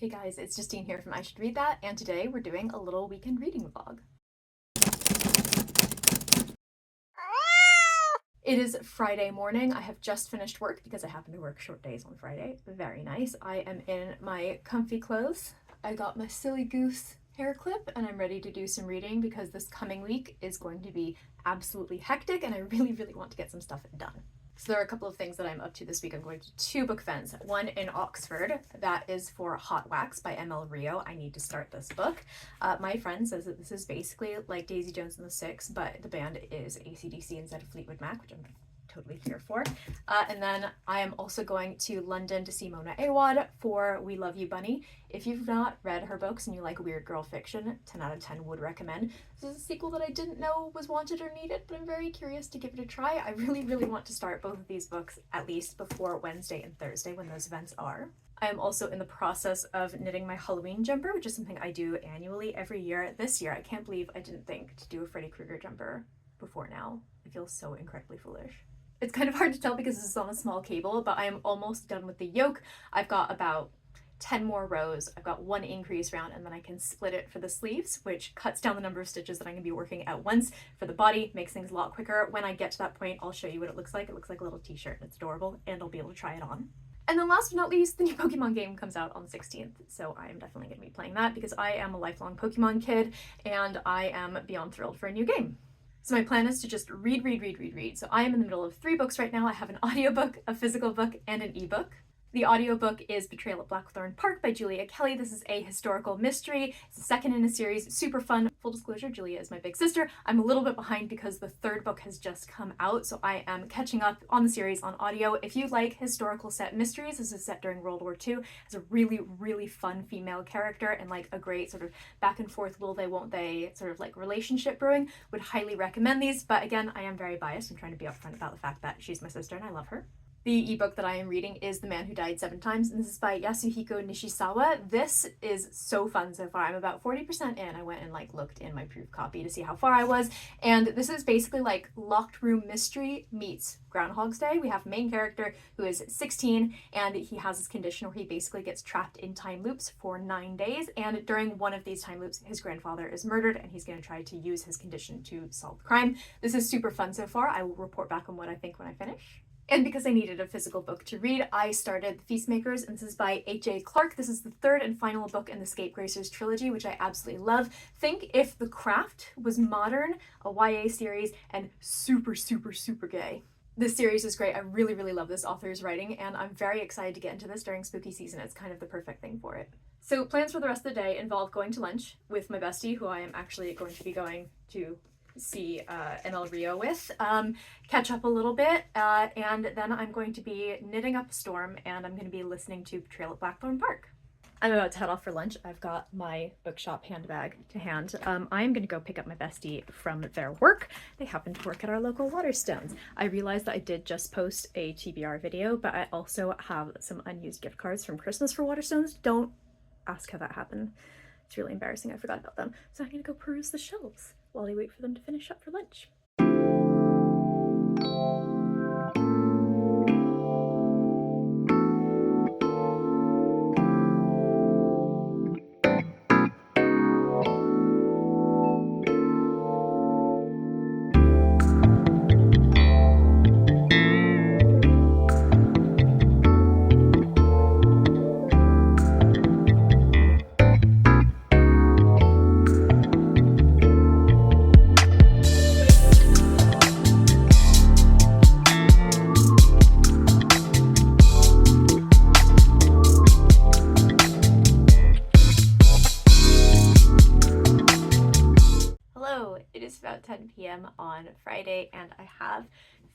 Hey guys, it's Justine here from I Should Read That, and today we're doing a little weekend reading vlog. It is Friday morning. I have just finished work because I happen to work short days on Friday. Very nice. I am in my comfy clothes. I got my silly goose hair clip and I'm ready to do some reading because this coming week is going to be absolutely hectic and I really want to get some stuff done. So there are a couple of things that I'm up to this week. I'm going to two book events. One in Oxford, that is for Hot Wax by ML Rio. I need to start this book. My friend says that this is basically like Daisy Jones and the Six, but the band is AC/DC instead of Fleetwood Mac, which I'm totally here for. And then I am also going to London to see Mona Awad for We Love You Bunny. If you've not read her books and you like weird girl fiction, 10 out of 10 would recommend. This is a sequel that I didn't know was wanted or needed, but I'm very curious to give it a try. I really want to start both of these books at least before Wednesday and Thursday when those events are. I am also in the process of knitting my Halloween jumper, which is something I do annually every year. This year, I can't believe I didn't think to do a Freddy Krueger jumper before now. I feel so incredibly foolish. It's kind of hard to tell because this is on a small cable, but I am almost done with the yoke. I've got about 10 more rows. I've got one increase round and then I can split it for the sleeves, which cuts down the number of stitches that I'm going to be working at once. For the body, makes things a lot quicker. When I get to that point, I'll show you what it looks like. It looks like a little t-shirt and it's adorable and I'll be able to try it on. And then last but not least, the new Pokemon game comes out on the 16th, so I am definitely going to be playing that because I am a lifelong Pokemon kid and I am beyond thrilled for a new game. So my plan is to just read. So I am in the middle of 3 books right now. I have an audiobook, a physical book, and an ebook. The audiobook is Betrayal at Blackthorn Park by Julia Kelly. This is a historical mystery. It's the second in a series, super fun. Full disclosure, Julia is my big sister. I'm a little bit behind because the 3rd book has just come out, so I am catching up on the series on audio. If you like historical set mysteries, this is set during World War II. It's a really fun female character and like a great sort of back and forth will they won't they sort of like relationship brewing. Would highly recommend these, but again, I am very biased. I'm trying to be upfront about the fact that she's my sister and I love her. The ebook that I am reading is The Man Who Died 7 Times, and this is by Yasuhiko Nishizawa. This is so fun so far. I'm about 40% in. I went and like looked in my proof copy to see how far I was, and this is basically like Locked Room Mystery meets Groundhog's Day. We have a main character who is 16, and he has this condition where he basically gets trapped in time loops for 9 days, and during one of these time loops, his grandfather is murdered, and he's going to try to use his condition to solve the crime. This is super fun so far. I will report back on what I think when I finish. And because I needed a physical book to read, I started The Feastmakers, and this is by H.A. Clark. This is the 3rd and final book in the Scapegracers trilogy, which I absolutely love. Think if The Craft was modern, a YA series, and super gay. This series is great. I really love this author's writing, and I'm very excited to get into this during spooky season. It's kind of the perfect thing for it. So plans for the rest of the day involve going to lunch with my bestie, who I am actually going to be going to see ML Rio with, catch up a little bit, and then I'm going to be knitting up a storm and I'm going to be listening to Betrayal at Blackthorn Park. I'm about to head off for lunch. I've got my bookshop handbag to hand. I am going to go pick up my bestie from their work. They happen to work at our local Waterstones. I realized that I did just post a TBR video, but I also have some unused gift cards from Christmas for Waterstones. Don't ask how that happened. It's really embarrassing. I forgot about them. So I'm going to go peruse the shelves while I wait for them to finish up for lunch. It is about 10 p.m. on Friday and I have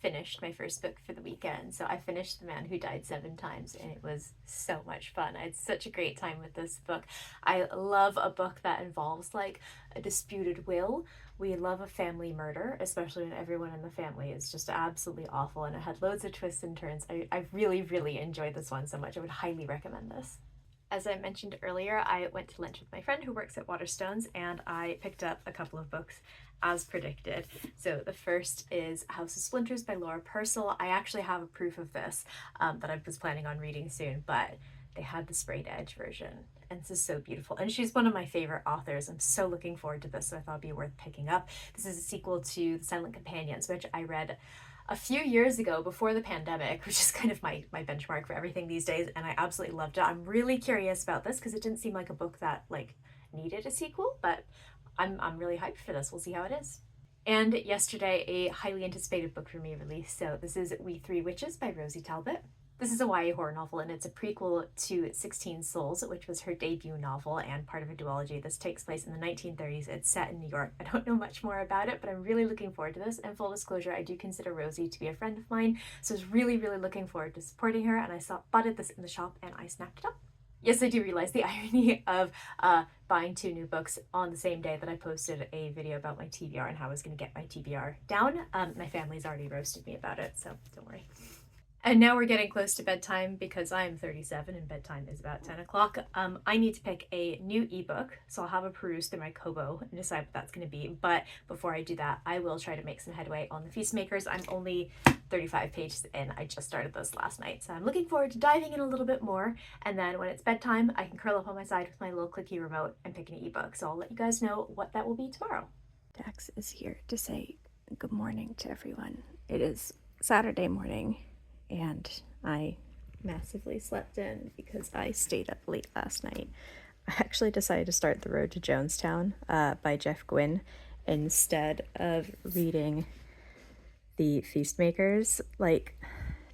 finished my first book for the weekend. So I finished The Man Who Died 7 Times and it was so much fun. I had such a great time with this book. I love a book that involves like a disputed will. We love a family murder, especially when everyone in the family is just absolutely awful, and it had loads of twists and turns. I really enjoyed this one so much. I would highly recommend this. As I mentioned earlier, I went to lunch with my friend who works at Waterstones and I picked up a couple of books as predicted. So the first is House of Splinters by Laura Purcell. I actually have a proof of this that I was planning on reading soon, but they had the sprayed edge version and this is so beautiful. And she's one of my favorite authors. I'm so looking forward to this, so I thought it'd be worth picking up. This is a sequel to The Silent Companions, which I read a few years ago before the pandemic, which is kind of my benchmark for everything these days, and I absolutely loved it. I'm really curious about this because it didn't seem like a book that like needed a sequel, but I'm really hyped for this. We'll see how it is. And yesterday, a highly anticipated book for me released. So this is We Three Witches by Rosie Talbot. This is a YA horror novel, and it's a prequel to 16 Souls, which was her debut novel and part of a duology. This takes place in the 1930s. It's set in New York. I don't know much more about it, but I'm really looking forward to this. And full disclosure, I do consider Rosie to be a friend of mine, so I was really, really looking forward to supporting her, and I spotted this in the shop, and I snapped it up. Yes, I do realize the irony of buying 2 new books on the same day that I posted a video about my TBR and how I was going to get my TBR down. My family's already roasted me about it, so don't worry. And now we're getting close to bedtime because I'm 37 and bedtime is about 10 o'clock. I need to pick a new ebook, so I'll have a peruse through my Kobo and decide what that's going to be. But before I do that, I will try to make some headway on the Feastmakers. I'm only 35 pages in. I just started this last night, so I'm looking forward to diving in a little bit more. And then when it's bedtime, I can curl up on my side with my little clicky remote and pick an ebook. So I'll let you guys know what that will be tomorrow. Dax is here to say good morning to everyone. It is Saturday morning, and I massively slept in because I stayed up late last night. I actually decided to start The Road to Jonestown by Jeff Gwynne instead of reading The Feastmakers. Like,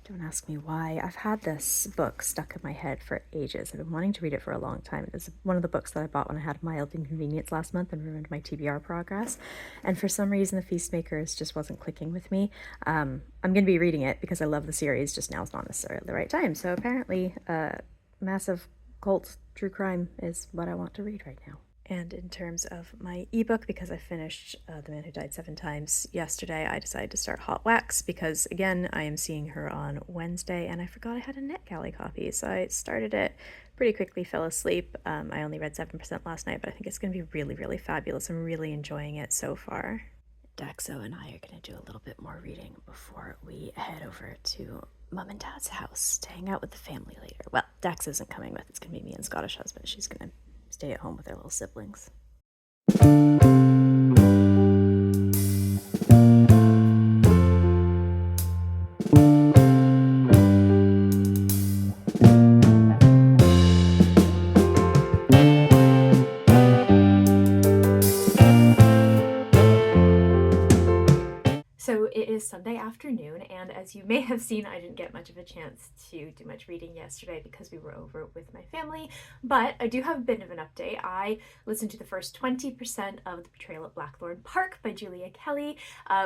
don't ask me why. I've had this book stuck in my head for ages. I've been wanting to read it for a long time. It's one of the books that I bought when I had mild inconvenience last month and ruined my TBR progress. And for some reason, The Feastmakers just wasn't clicking with me. I'm going to be reading it because I love the series, just now is not necessarily the right time. So apparently, massive cult true crime is what I want to read right now. And in terms of my ebook, because I finished The Man Who Died 7 Times yesterday, I decided to start Hot Wax because, again, I am seeing her on Wednesday, and I forgot I had a NetGalley copy, so I started it pretty quickly, fell asleep. I only read 7% last night, but I think it's going to be really, really fabulous. I'm really enjoying it so far. Daxo and I are going to do a little bit more reading before we head over to Mum and Dad's house to hang out with the family later. Well, Dax isn't coming with. It's going to be me and Scottish husband. She's going to stay at home with their little siblings. So it is Sunday afternoon, and as you may have seen, I didn't get much of a chance to do much reading yesterday because we were over with my family, but I do have a bit of an update. I listened to the first 20% of The Betrayal at Blackthorn Park by Julia Kelly,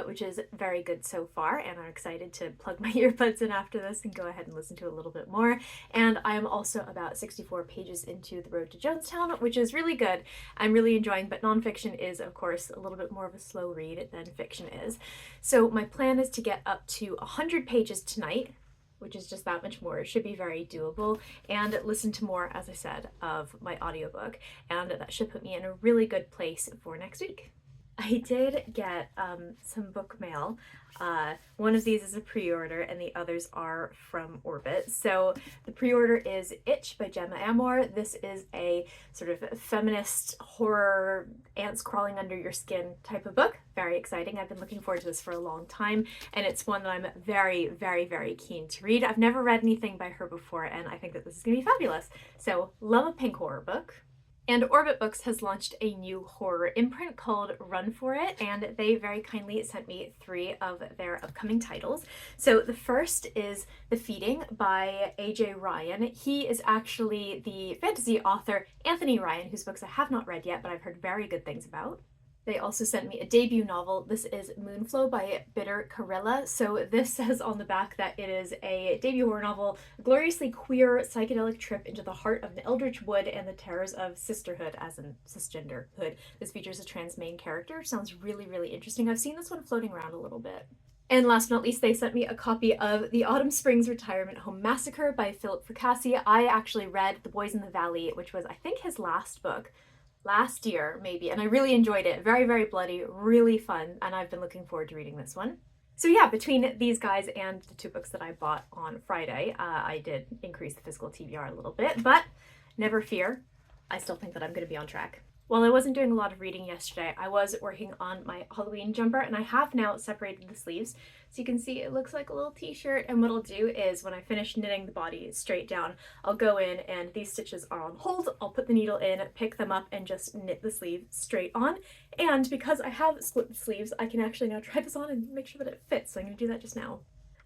which is very good so far, and I'm excited to plug my earbuds in after this and go ahead and listen to a little bit more. And I am also about 64 pages into The Road to Jonestown, which is really good. I'm really enjoying, but nonfiction is, of course, a little bit more of a slow read than fiction is. So my plan is to get up to 100 pages tonight, which is just that much more. It should be very doable, and listen to more, as I said, of my audiobook, and that should put me in a really good place for next week. I did get some book mail. One of these is a pre-order and the others are from Orbit. So the pre-order is Itch by Gemma Amor. This is a sort of feminist horror, ants crawling under your skin type of book. Very exciting. I've been looking forward to this for a long time, and it's one that I'm very, very, very keen to read. I've never read anything by her before, and I think that this is going to be fabulous. So love a pink horror book. And Orbit Books has launched a new horror imprint called Run For It, and they very kindly sent me 3 of their upcoming titles. So the first is The Feeding by A.J. Ryan. He is actually the fantasy author Anthony Ryan, whose books I have not read yet, but I've heard very good things about. They also sent me a debut novel. This is Moonflow by Bitter Karilla. So this says on the back that it is a debut horror novel, a gloriously queer psychedelic trip into the heart of an eldritch wood and the terrors of sisterhood, as in cisgenderhood. This features a trans main character. Sounds really, really interesting. I've seen this one floating around a little bit. And last but not least, they sent me a copy of The Autumn Springs Retirement Home Massacre by Philip Fracassi. I actually read The Boys in the Valley, which was, I think, his last book. Last year, maybe, and I really enjoyed it. Very, very bloody, really fun, and I've been looking forward to reading this one. So yeah, between these guys and the 2 books that I bought on Friday, I did increase the physical TBR a little bit, but never fear. I still think that I'm going to be on track. While I wasn't doing a lot of reading yesterday, I was working on my Halloween jumper, and I have now separated the sleeves. So you can see it looks like a little t-shirt, and what I'll do is when I finish knitting the body straight down, I'll go in, and these stitches are on hold. I'll put the needle in, pick them up, and just knit the sleeve straight on. And because I have split the sleeves, I can actually now try this on and make sure that it fits. So I'm going to do that just now.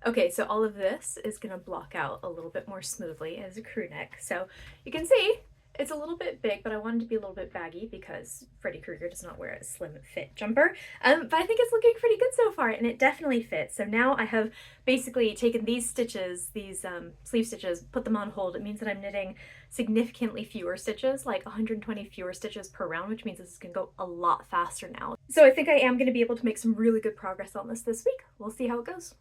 Okay, so all of this is going to block out a little bit more smoothly as a crew neck. So you can see it's a little bit big, but I wanted to be a little bit baggy because Freddy Krueger does not wear a slim fit jumper. But I think it's looking pretty good so far, and it definitely fits. So now I have basically taken these stitches, these sleeve stitches, put them on hold. It means that I'm knitting significantly fewer stitches, like 120 fewer stitches per round, which means this is going to go a lot faster now. So I think I am going to be able to make some really good progress on this week. We'll see how it goes.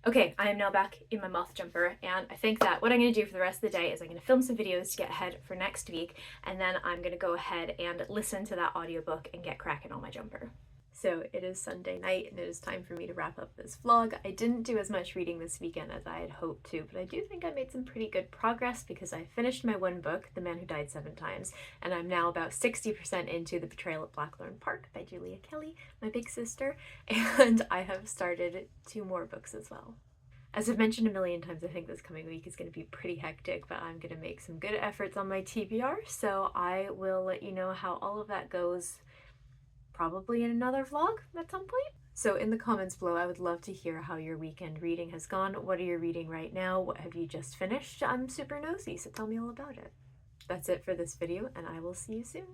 Okay, I am now back in my moth jumper, and I think that what I'm going to do for the rest of the day is I'm going to film some videos to get ahead for next week, and then I'm going to go ahead and listen to that audiobook and get cracking on my jumper. So it is Sunday night, and it is time for me to wrap up this vlog. I didn't do as much reading this weekend as I had hoped to, but I do think I made some pretty good progress because I finished my one book, The Man Who Died 7 Times, and I'm now about 60% into The Betrayal at Blackthorn Park by Julia Kelly, my big sister, and I have started 2 more books as well. As I've mentioned a million times, I think this coming week is going to be pretty hectic, but I'm going to make some good efforts on my TBR, so I will let you know how all of that goes probably in another vlog at some point. So in the comments below, I would love to hear how your weekend reading has gone. What are you reading right now? What have you just finished? I'm super nosy, so tell me all about it. That's it for this video, and I will see you soon.